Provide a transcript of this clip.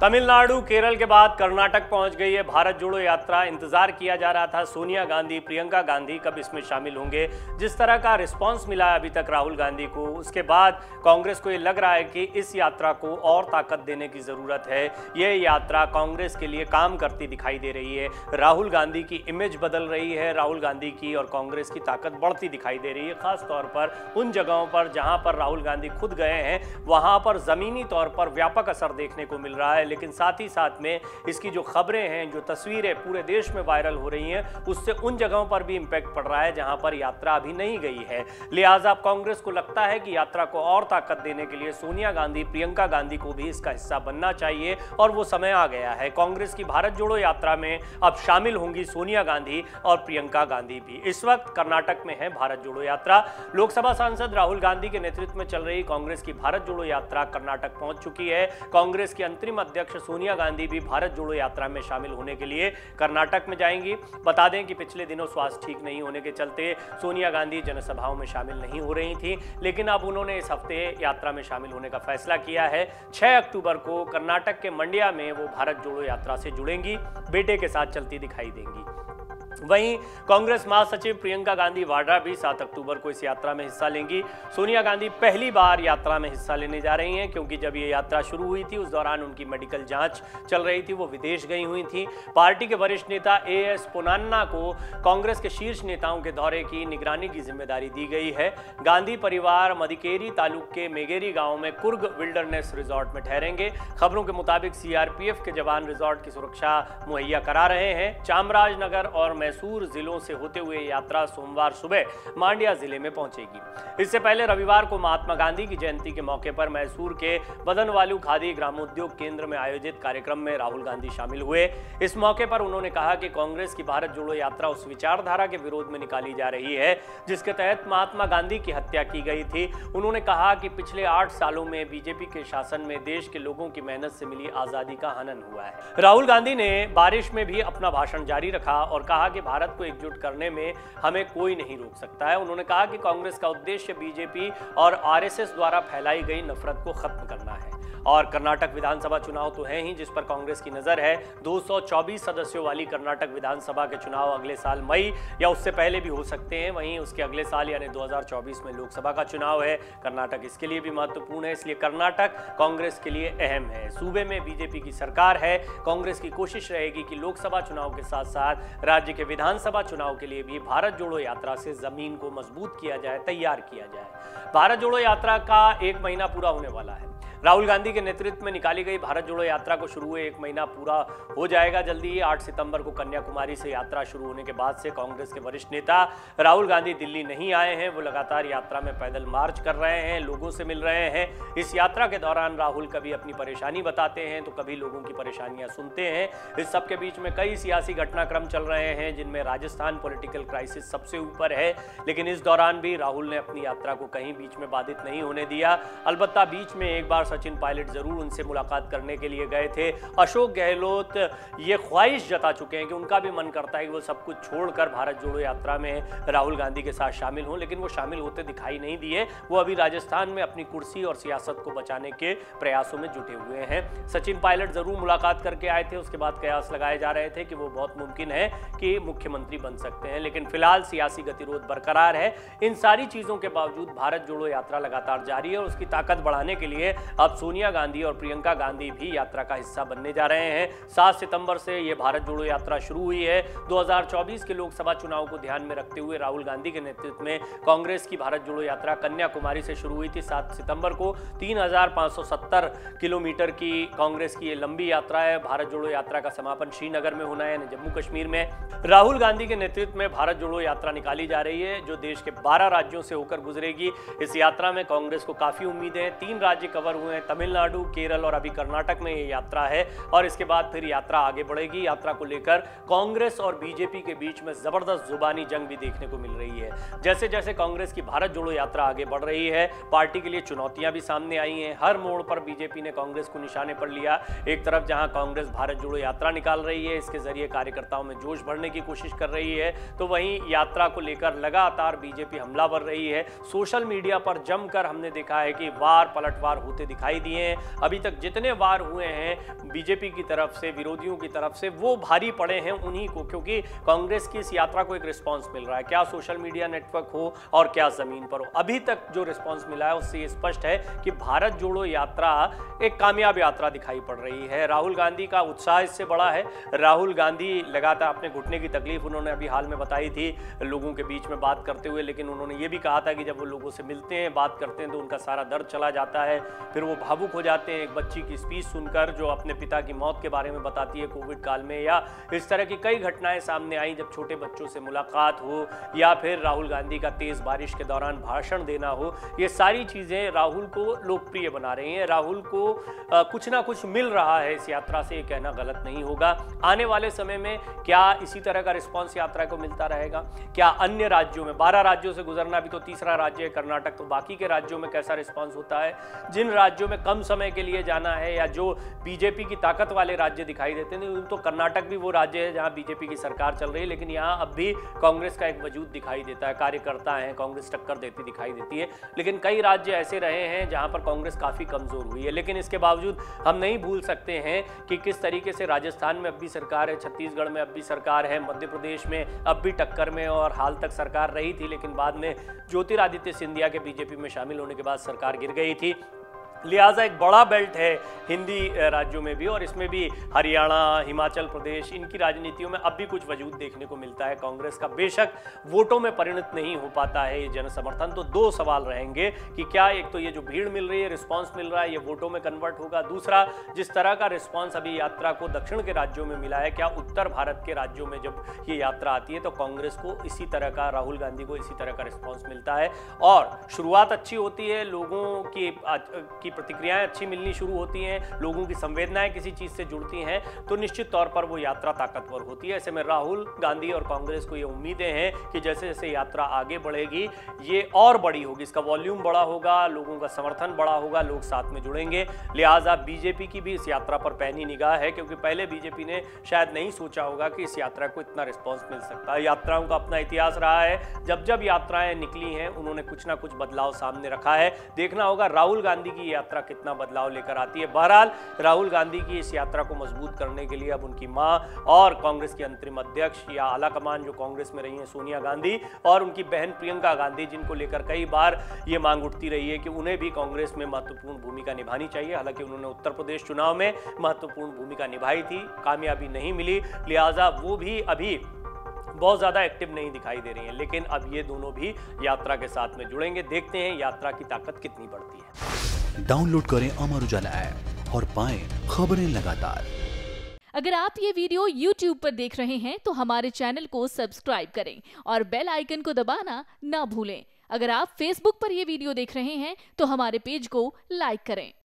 तमिलनाडु केरल के बाद कर्नाटक पहुंच गई है भारत जोड़ो यात्रा। इंतजार किया जा रहा था सोनिया गांधी, प्रियंका गांधी कब इसमें शामिल होंगे। जिस तरह का रिस्पांस मिला है अभी तक राहुल गांधी को, उसके बाद कांग्रेस को ये लग रहा है कि इस यात्रा को और ताकत देने की ज़रूरत है। यह यात्रा कांग्रेस के लिए काम करती दिखाई दे रही है। राहुल गांधी की इमेज बदल रही है, राहुल गांधी की और कांग्रेस की ताकत बढ़ती दिखाई दे रही है। खासतौर पर उन जगहों पर जहां पर राहुल गांधी खुद गए हैं, वहां पर ज़मीनी तौर पर व्यापक असर देखने को मिल रहा है। लेकिन साथ ही साथ में इसकी जो खबरें हैं, जो तस्वीरें पूरे देश में वायरल हो रही हैं, उससे उन जगहों पर भी इंपैक्ट पड़ रहा है जहां पर यात्रा अभी नहीं गई है। लिहाजा कांग्रेस को लगता है कि यात्रा को और ताकत देने के लिए सोनिया गांधी, प्रियंका गांधी को भी इसका हिस्सा बनना चाहिए और वो समय आ गया है। कांग्रेस की भारत जोड़ो यात्रा में अब शामिल होंगी सोनिया गांधी और प्रियंका गांधी भी। इस वक्त कर्नाटक में है भारत जोड़ो यात्रा। लोकसभा सांसद राहुल गांधी के नेतृत्व में चल रही कांग्रेस की भारत जोड़ो यात्रा कर्नाटक पहुंच चुकी है। कांग्रेस की अंतरिम अध्यक्ष सोनिया गांधी भी भारत जोड़ो यात्रा में शामिल होने के लिए कर्नाटक में जाएंगी। बता दें कि पिछले दिनों स्वास्थ्य ठीक नहीं होने के चलते सोनिया गांधी जनसभाओं में शामिल नहीं हो रही थी, लेकिन अब उन्होंने इस हफ्ते यात्रा में शामिल होने का फैसला किया है। 6 अक्टूबर को कर्नाटक के मंड्या में वो भारत जोड़ो यात्रा से जुड़ेंगी, बेटे के साथ चलती दिखाई देंगी। वहीं कांग्रेस महासचिव प्रियंका गांधी वाड्रा भी 7 अक्टूबर को इस यात्रा में हिस्सा लेंगी। सोनिया गांधी पहली बार यात्रा में हिस्सा लेने जा रही हैं, क्योंकि जब ये यात्रा शुरू हुई थी उस दौरान उनकी मेडिकल जांच चल रही थी, वो विदेश गई हुई थी। पार्टी के वरिष्ठ नेता एएस पोन्नान्ना को कांग्रेस के शीर्ष नेताओं के दौरे की निगरानी की जिम्मेदारी दी गई है। गांधी परिवार मदिकेरी तालुक के मेगेरी गांव में कुर्ग विल्डरनेस रिजॉर्ट में ठहरेंगे। खबरों के मुताबिक सीआरपीएफ के जवान रिजॉर्ट की सुरक्षा मुहैया करा रहे हैं। चामराजनगर और मैसूर जिलों से होते हुए यात्रा सोमवार सुबह मांड्या जिले में पहुंचेगी। इससे पहले रविवार को महात्मा गांधी की जयंती के मौके पर मैसूर के बदनवालू खादी ग्रामोद्योग केंद्र में आयोजित कार्यक्रम में राहुल गांधी शामिल हुए। इस मौके पर उन्होंने कहा कि कांग्रेस की भारत जोड़ो यात्रा उस विचारधारा के विरोध में निकाली जा रही है जिसके तहत महात्मा गांधी की हत्या की गई थी। उन्होंने कहा कि पिछले 8 सालों में बीजेपी के शासन में देश के लोगों की मेहनत से मिली आजादी का हनन हुआ है। राहुल गांधी ने बारिश में भी अपना भाषण जारी रखा और कहा कि भारत को एकजुट करने में हमें कोई नहीं रोक सकता है। उन्होंने कहा कि कांग्रेस का उद्देश्य बीजेपी और आरएसएस द्वारा फैलाई गई नफरत को खत्म करना है। और कर्नाटक विधानसभा चुनाव तो है ही जिस पर कांग्रेस की नजर है। 224 सदस्यों वाली कर्नाटक विधानसभा के चुनाव अगले साल मई या उससे पहले भी हो सकते हैं। वहीं उसके अगले साल यानी 2024 में लोकसभा का चुनाव है। कर्नाटक इसके लिए भी महत्वपूर्ण है, इसलिए कर्नाटक कांग्रेस के लिए अहम है। सूबे में बीजेपी की सरकार है। कांग्रेस की कोशिश रहेगी कि लोकसभा चुनाव के साथ साथ राज्य के विधानसभा चुनाव के लिए भी भारत जोड़ो यात्रा से जमीन को मजबूत किया जाए, तैयार किया जाए। भारत जोड़ो यात्रा का 1 महीना पूरा होने वाला है। राहुल गांधी के नेतृत्व में निकाली गई भारत जोड़ो यात्रा को शुरू हुए 1 महीना पूरा हो जाएगा जल्दी ही। 8 सितंबर को कन्याकुमारी से यात्रा शुरू होने के बाद से कांग्रेस के वरिष्ठ नेता राहुल गांधी दिल्ली नहीं आए हैं। वो लगातार यात्रा में पैदल मार्च कर रहे हैं, लोगों से मिल रहे हैं। इस यात्रा के दौरान राहुल कभी अपनी परेशानी बताते हैं तो कभी लोगों की परेशानियां सुनते हैं। इस सबके बीच में कई सियासी घटनाक्रम चल रहे हैं, जिनमें राजस्थान पॉलिटिकल क्राइसिस सबसे ऊपर है। लेकिन इस दौरान भी राहुल ने अपनी यात्रा को कहीं बीच में बाधित नहीं होने दिया। अलबत्ता बीच में एक बार सचिन पायलट जरूर उनसे मुलाकात करने के लिए गए थे। अशोक गहलोत ये ख्वाहिश जता चुके हैं कि उनका भी मन करता है कि वो सब कुछ छोड़कर भारत जोड़ो यात्रा में राहुल गांधी के साथ शामिल हों, लेकिन वो शामिल होते दिखाई नहीं दिए। वो अभी राजस्थान में अपनी कुर्सी और सियासत को बचाने के प्रयासों में जुटे हुए हैं। सचिन पायलट जरूर मुलाकात करके आए थे, उसके बाद कयास लगाए जा रहे थे कि वो बहुत मुमकिन है कि मुख्यमंत्री बन सकते हैं, लेकिन फिलहाल सियासी गतिरोध बरकरार है। इन सारी चीजों के बावजूद भारत जोड़ो यात्रा लगातार जारी है और उसकी ताकत बढ़ाने के लिए अब सोनिया गांधी और प्रियंका गांधी भी यात्रा का हिस्सा बनने जा रहे हैं। 7 सितंबर से यह भारत जोड़ो यात्रा शुरू हुई है। 2024 के लोकसभा चुनाव को ध्यान में रखते हुए राहुल गांधी के नेतृत्व में कांग्रेस की भारत जोड़ो यात्रा कन्याकुमारी से शुरू हुई थी। 7 सितंबर को 3570 किलोमीटर की कांग्रेस की ये लंबी यात्रा है। भारत जोड़ो यात्रा का समापन श्रीनगर में होना है, यानी जम्मू कश्मीर में। राहुल गांधी के नेतृत्व में भारत जोड़ो यात्रा निकाली जा रही है, जो देश के 12 राज्यों से होकर गुजरेगी। इस यात्रा में कांग्रेस को काफी उम्मीदें हैं। 3 राज्य कवर हुए हैं, तमिलनाडु, केरल और अभी कर्नाटक में ये यात्रा है और इसके बाद फिर यात्रा आगे बढ़ेगी। यात्रा को लेकर कांग्रेस और बीजेपी के बीच में जबरदस्त जुबानी जंग भी देखने को मिल रही है। जैसे जैसे कांग्रेस की भारत जोड़ो यात्रा आगे बढ़ रही है, पार्टी के लिए चुनौतियां भी सामने आई हैं। हर मोड़ पर बीजेपी ने कांग्रेस को निशाने पर लिया। एक तरफ जहां कांग्रेस भारत जोड़ो यात्रा निकाल रही है, इसके जरिए कार्यकर्ताओं में जोश भरने की कोशिश कर रही है, तो वहीं यात्रा को लेकर लगातार बीजेपी हमलावर रही है। सोशल मीडिया पर जमकर हमने देखा है कि वार पलटवार होती होते दिखाई दिए हैं। अभी तक जितने वार हुए हैं बीजेपी की तरफ से, विरोधियों की तरफ से, वो भारी पड़े हैं उन्हीं को, क्योंकि कांग्रेस की इस यात्रा को एक रिस्पांस मिल रहा है, क्या सोशल मीडिया नेटवर्क हो और क्या जमीन पर हो। अभी तक जो रिस्पांस मिला है उससे ये स्पष्ट है कि भारत जोड़ो यात्रा एक कामयाब यात्रा दिखाई पड़ रही है। राहुल गांधी का उत्साह इससे बड़ा है। राहुल गांधी लगातार अपने घुटने की तकलीफ उन्होंने अभी हाल में बताई थी लोगों के बीच में बात करते हुए, लेकिन उन्होंने ये भी कहा था कि जब वो लोगों से मिलते हैं, बात करते हैं तो उनका सारा दर्द चला जाता है, फिर वो भावुक हो जाते हैं एक बच्ची की स्पीच सुनकर जो अपने पिता की मौत के बारे में बताती है कोविड काल में, या इस तरह की कई घटनाएं सामने आई जब छोटे बच्चों से मुलाकात हो, या फिर राहुल गांधी का तेज बारिश के दौरान भाषण देना हो। ये सारी चीजें राहुल को लोकप्रिय बना रही हैं। राहुल को कुछ ना कुछ मिल रहा है इस यात्रा से, ये कहना गलत नहीं होगा। आने वाले समय में क्या इसी तरह का रिस्पांस यात्रा को मिलता रहेगा? क्या अन्य राज्यों में, 12 राज्यों से गुजरना, अभी तो तीसरा राज्य है कर्नाटक, तो बाकी के राज्यों में कैसा रिस्पांस होता है? जिन राज्यों में कम समय के लिए जाना है या जो बीजेपी की ताकत वाले राज्य दिखाई देते हैं, तो कर्नाटक भी वो राज्य है जहां बीजेपी की सरकार चल रही है, लेकिन यहां अब भी कांग्रेस का एक वजूद दिखाई देता है, कार्यकर्ता हैं, कांग्रेस टक्कर देती दिखाई देती है। लेकिन कई राज्य ऐसे रहे हैं जहां पर कांग्रेस काफी कमजोर हुई है। लेकिन इसके बावजूद हम नहीं भूल सकते हैं कि किस तरीके से राजस्थान में अब भी सरकार है, छत्तीसगढ़ में अब भी सरकार है, मध्य प्रदेश में अब भी टक्कर में और हाल तक सरकार रही थी, लेकिन बाद में ज्योतिरादित्य सिंधिया के बीजेपी में शामिल होने के बाद सरकार गिर गई थी। लिहाजा एक बड़ा बेल्ट है हिंदी राज्यों में भी, और इसमें भी हरियाणा, हिमाचल प्रदेश, इनकी राजनीतियों में अब भी कुछ वजूद देखने को मिलता है कांग्रेस का। बेशक वोटों में परिणत नहीं हो पाता है ये जन समर्थन, तो दो सवाल रहेंगे कि क्या एक तो ये जो भीड़ मिल रही है, रिस्पांस मिल रहा है, ये वोटों में कन्वर्ट होगा? दूसरा, जिस तरह का रिस्पांस अभी यात्रा को दक्षिण के राज्यों में मिला है, क्या उत्तर भारत के राज्यों में जब ये यात्रा आती है तो कांग्रेस को इसी तरह का, राहुल गांधी को इसी तरह का रिस्पांस मिलता है? और शुरुआत अच्छी होती है, लोगों की प्रतिक्रियाएं अच्छी मिलनी शुरू होती हैं, लोगों की संवेदनाएं किसी चीज से जुड़ती हैं, तो निश्चित तौर पर वो यात्रा ताकतवर होती है। ऐसे में राहुल गांधी और कांग्रेस को ये उम्मीदें हैं कि जैसे जैसे यात्रा आगे बढ़ेगी ये और बड़ी होगी, इसका वॉल्यूम बड़ा होगा, लोगों का समर्थन बड़ा होगा, लोग साथ में जुड़ेंगे। लिहाजा बीजेपी की भी इस यात्रा पर पैनी निगाह है, क्योंकि पहले बीजेपी ने शायद नहीं सोचा होगा कि इस यात्रा को इतना रिस्पॉन्स मिल सकता है। यात्राओं का अपना इतिहास रहा है, जब जब यात्राएं निकली हैं उन्होंने कुछ ना कुछ बदलाव सामने रखा है। देखना होगा राहुल गांधी की यात्रा कितना बदलाव लेकर आती है। बहरहाल राहुल गांधी की इस यात्रा को मजबूत करने के लिए अब उनकी मां और कांग्रेस की अंतरिम अध्यक्ष या आला कमान जो कांग्रेस में रही हैं सोनिया गांधी, और उनकी बहन प्रियंका गांधी, जिनको लेकर कई बार ये मांग उठती रही है कि उन्हें भी कांग्रेस में महत्वपूर्ण भूमिका निभानी चाहिए। हालांकि उन्होंने उत्तर प्रदेश चुनाव में महत्वपूर्ण भूमिका निभाई थी, कामयाबी नहीं मिली, लिहाजा वो भी अभी बहुत ज्यादा एक्टिव नहीं दिखाई दे रही हैं। लेकिन अब ये दोनों भी यात्रा के साथ में जुड़ेंगे। देखते हैं यात्रा की ताकत कितनी बढ़ती है। डाउनलोड करें अमर उजाला ऐप और पाएं खबरें लगातार। अगर आप ये वीडियो YouTube पर देख रहे हैं तो हमारे चैनल को सब्सक्राइब करें और बेल आइकन को दबाना ना भूलें। अगर आप Facebook पर ये वीडियो देख रहे हैं तो हमारे पेज को लाइक करें।